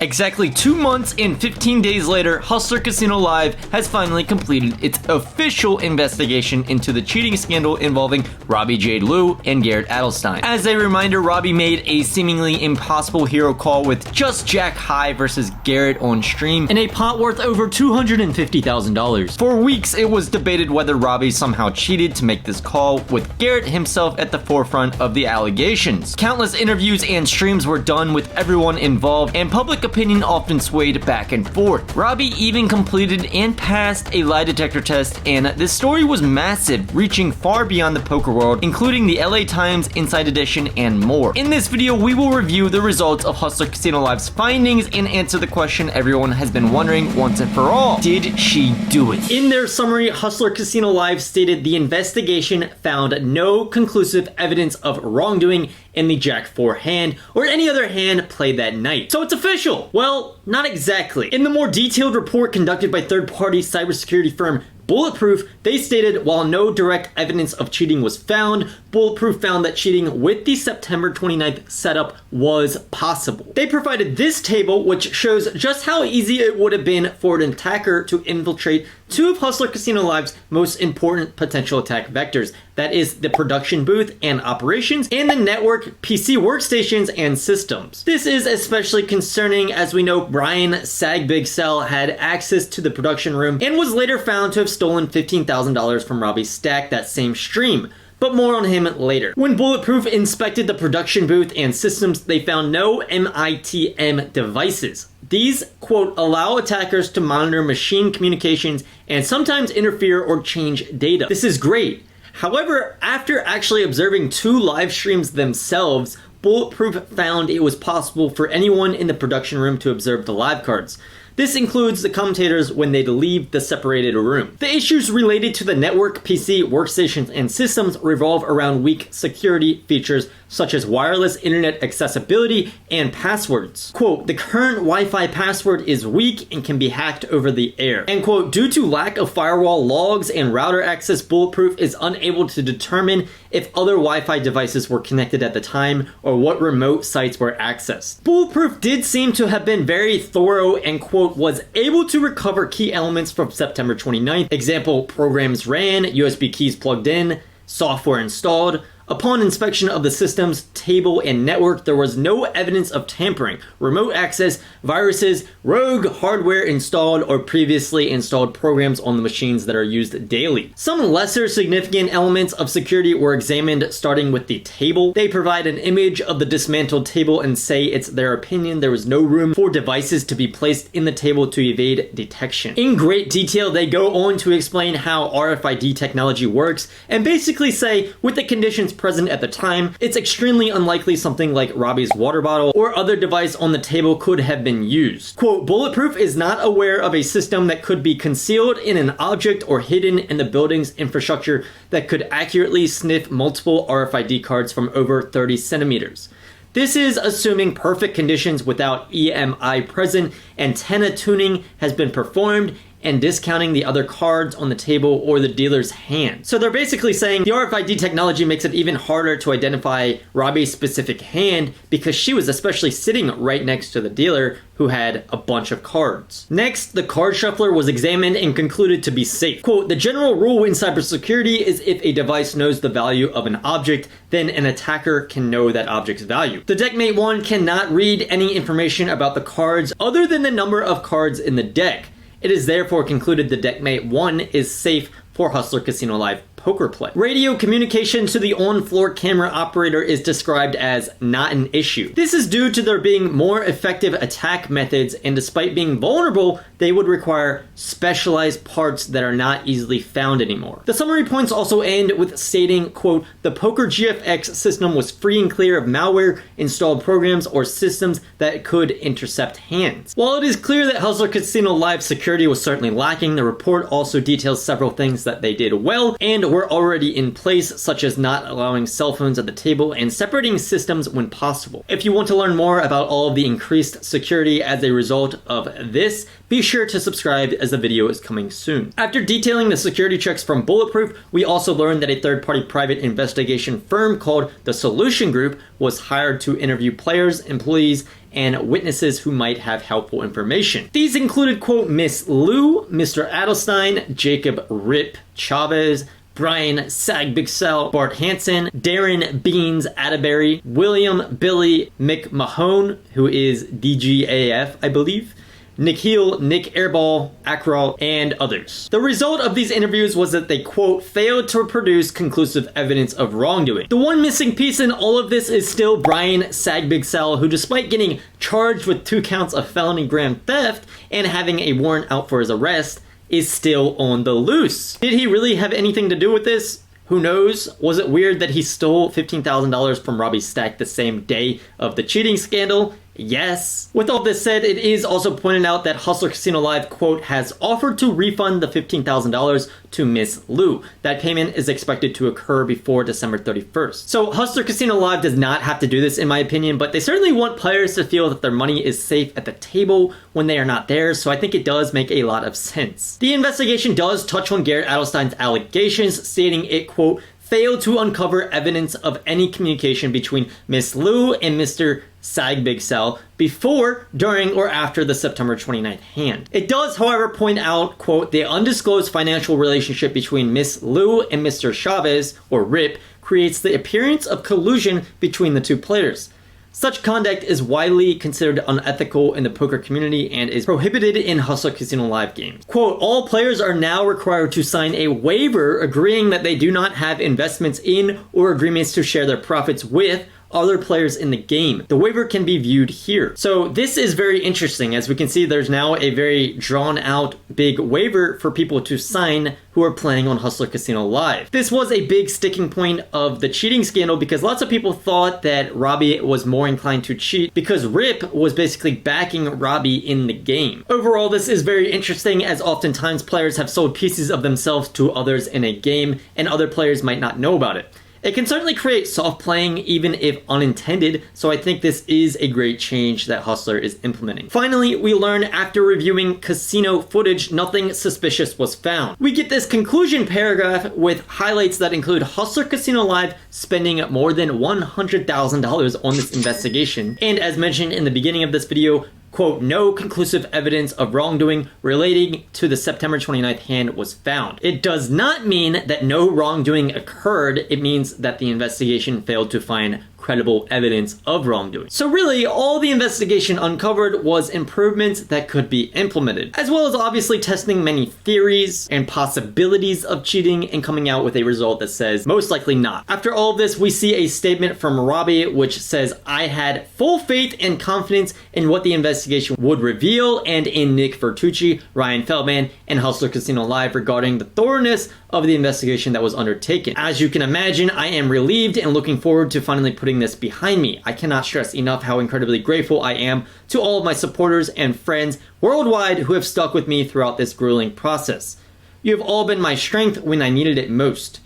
Exactly 2 months and 15 days later, Hustler Casino Live has finally completed its official investigation into the cheating scandal involving Robbi Lew and Garrett Adelstein. As a reminder, Robbi made a seemingly impossible hero call with just Jack High versus Garrett on stream in a pot worth over $250,000. For weeks, it was debated whether Robbi somehow cheated to make this call, with Garrett himself at the forefront of the allegations. Countless interviews and streams were done with everyone involved, and public opinion often swayed back and forth. Robbi even completed and passed a lie detector test, and this story was massive, reaching far beyond the poker world, including the LA Times, Inside Edition, and more. In this video, we will review the results of Hustler Casino Live's findings and answer the question everyone has been wondering once and for all: did she do it? In their summary, Hustler Casino Live stated the investigation found no conclusive evidence of wrongdoing in the Jack 4 hand or any other hand played that night. So it's official! Well, not exactly. In the more detailed report conducted by third-party cybersecurity firm Bulletproof, they stated while no direct evidence of cheating was found, Bulletproof found that cheating with the September 29th setup was possible. They provided this table, which shows just how easy it would have been for an attacker to infiltrate two of Hustler Casino Live's most important potential attack vectors. That is the production booth and operations, and the network, PC workstations, and systems. This is especially concerning as we know Brian Sag Big Cell had access to the production room and was later found to have stolen $15,000 from Robbi's stack that same stream. But more on him later. When Bulletproof inspected the production booth and systems, they found no MITM devices. These, quote, allow attackers to monitor machine communications and sometimes interfere or change data. This is great. However, after actually observing two live streams themselves, Bulletproof found it was possible for anyone in the production room to observe the live cards. This includes the commentators when they leave the separated room. The issues related to the network, PC, workstations, and systems revolve around weak security features such as wireless internet accessibility and passwords. Quote, the current Wi-Fi password is weak and can be hacked over the air. And quote, due to lack of firewall logs and router access, Bulletproof is unable to determine if other Wi-Fi devices were connected at the time or what remote sites were accessed. Bulletproof did seem to have been very thorough and quote, was able to recover key elements from September 29th. Example, programs ran, USB keys plugged in, software installed. Upon inspection of the systems, table, and network, there was no evidence of tampering, remote access, viruses, rogue hardware installed, or previously installed programs on the machines that are used daily. Some lesser significant elements of security were examined, starting with the table. They provide an image of the dismantled table and say it's their opinion there was no room for devices to be placed in the table to evade detection. In great detail, they go on to explain how RFID technology works and basically say, with the conditions present at the time, it's extremely unlikely something like Robbi's water bottle or other device on the table could have been used. Quote, Bulletproof is not aware of a system that could be concealed in an object or hidden in the building's infrastructure that could accurately sniff multiple RFID cards from over 30 centimeters. This is assuming perfect conditions without EMI present, antenna tuning has been performed, and discounting the other cards on the table or the dealer's hand. So they're basically saying the RFID technology makes it even harder to identify Robbi's specific hand because she was especially sitting right next to the dealer who had a bunch of cards. Next, the card shuffler was examined and concluded to be safe. Quote, the general rule in cybersecurity is if a device knows the value of an object, then an attacker can know that object's value. The Deckmate 1 cannot read any information about the cards other than the number of cards in the deck. It is therefore concluded the Deckmate 1 is safe for Hustler Casino Live poker play. Radio communication to the on-floor camera operator is described as not an issue. This is due to there being more effective attack methods, and despite being vulnerable, they would require specialized parts that are not easily found anymore. The summary points also end with stating, quote, the Poker GFX system was free and clear of malware, installed programs, or systems that could intercept hands. While it is clear that Hustler Casino Live security was certainly lacking, the report also details several things that they did well and were already in place, such as not allowing cell phones at the table and separating systems when possible. If you want to learn more about all of the increased security as a result of this, be sure to subscribe as the video is coming soon. After detailing the security checks from Bulletproof, we also learned that a third-party private investigation firm called the Solution Group was hired to interview players, employees, and witnesses who might have helpful information. These included, quote, Miss Lew, Mr. Adelstein, Jacob Rip Chavez, Brian Sagbixel, Bart Hansen, Darren Beans Atterbury, William Billy McMahon, who is DGAF, I believe, Nikhil, Nick Airball, Akral, and others. The result of these interviews was that they, quote, failed to produce conclusive evidence of wrongdoing. The one missing piece in all of this is still Brian Sagbixel, who despite getting charged with 2 counts of felony grand theft and having a warrant out for his arrest, is still on the loose. Did he really have anything to do with this? Who knows? Was it weird that he stole $15,000 from Robbi's stack the same day of the cheating scandal? Yes. With all this said, it is also pointed out that Hustler Casino Live, quote, has offered to refund the $15,000 to Miss Lew. That payment is expected to occur before December 31st. So Hustler Casino Live does not have to do this in my opinion, but they certainly want players to feel that their money is safe at the table when they are not there, so I think it does make a lot of sense. The investigation does touch on Garrett Adelstein's allegations, stating it, quote, failed to uncover evidence of any communication between Miss Lew and Mr. Sagbixel before, during, or after the September 29th hand. It does, however, point out, quote, the undisclosed financial relationship between Miss Lew and Mr. Chavez, or Rip, creates the appearance of collusion between the two players. Such conduct is widely considered unethical in the poker community and is prohibited in Hustler Casino Live games. Quote, all players are now required to sign a waiver agreeing that they do not have investments in or agreements to share their profits with other players in the game. The waiver can be viewed here. So this is very interesting. As we can see, there's now a very drawn out big waiver for people to sign who are playing on Hustler Casino Live. This was a big sticking point of the cheating scandal because lots of people thought that Robbi was more inclined to cheat because Rip was basically backing Robbi in the game. Overall, this is very interesting as oftentimes players have sold pieces of themselves to others in a game and other players might not know about it. It can certainly create soft playing even if unintended, so I think this is a great change that Hustler is implementing. Finally, we learn after reviewing casino footage, nothing suspicious was found. We get this conclusion paragraph with highlights that include Hustler Casino Live spending more than $100,000 on this investigation, and as mentioned in the beginning of this video, quote, no conclusive evidence of wrongdoing relating to the September 29th hand was found. It does not mean that no wrongdoing occurred. It means that the investigation failed to find credible evidence of wrongdoing. So really, all the investigation uncovered was improvements that could be implemented, as well as obviously testing many theories and possibilities of cheating and coming out with a result that says most likely not. After all of this, we see a statement from Robbi which says, I had full faith and confidence in what the investigation would reveal and in Nick Vertucci, Ryan Feldman, and Hustler Casino Live regarding the thoroughness of the investigation that was undertaken. As you can imagine, I am relieved and looking forward to finally putting this behind me. I cannot stress enough how incredibly grateful I am to all of my supporters and friends worldwide who have stuck with me throughout this grueling process. You have all been my strength when I needed it most.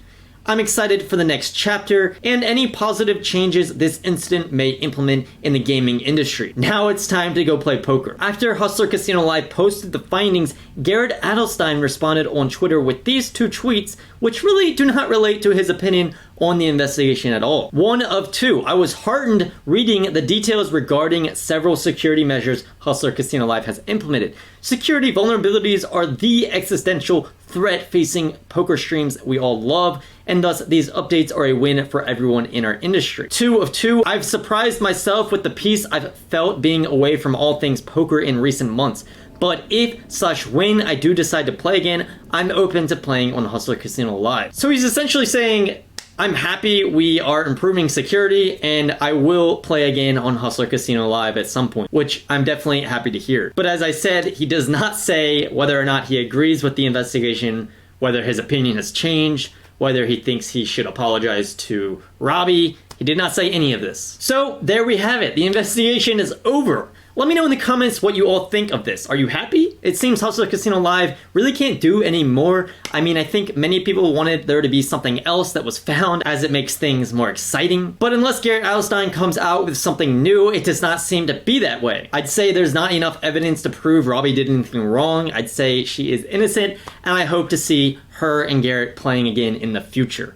I'm excited for the next chapter and any positive changes this incident may implement in the gaming industry. Now it's time to go play poker. After Hustler Casino Live posted the findings, Garrett Adelstein responded on Twitter with these 2 tweets, which really do not relate to his opinion on the investigation at all. One of 2, I was heartened reading the details regarding several security measures Hustler Casino Live has implemented. Security vulnerabilities are the existential threat facing poker streams we all love, and thus these updates are a win for everyone in our industry. 2 of 2, I've surprised myself with the peace I've felt being away from all things poker in recent months. But if/when I do decide to play again, I'm open to playing on Hustler Casino Live. So he's essentially saying, I'm happy we are improving security and I will play again on Hustler Casino Live at some point, which I'm definitely happy to hear. But as I said, he does not say whether or not he agrees with the investigation, whether his opinion has changed, whether he thinks he should apologize to Robbi. He did not say any of this. So there we have it. The investigation is over. Let me know in the comments what you all think of this. Are you happy? It seems Hustler Casino Live really can't do any more. I mean, I think many people wanted there to be something else that was found, as it makes things more exciting. But unless Garrett Adelstein comes out with something new, it does not seem to be that way. I'd say there's not enough evidence to prove Robbi did anything wrong. I'd say she is innocent, and I hope to see her and Garrett playing again in the future.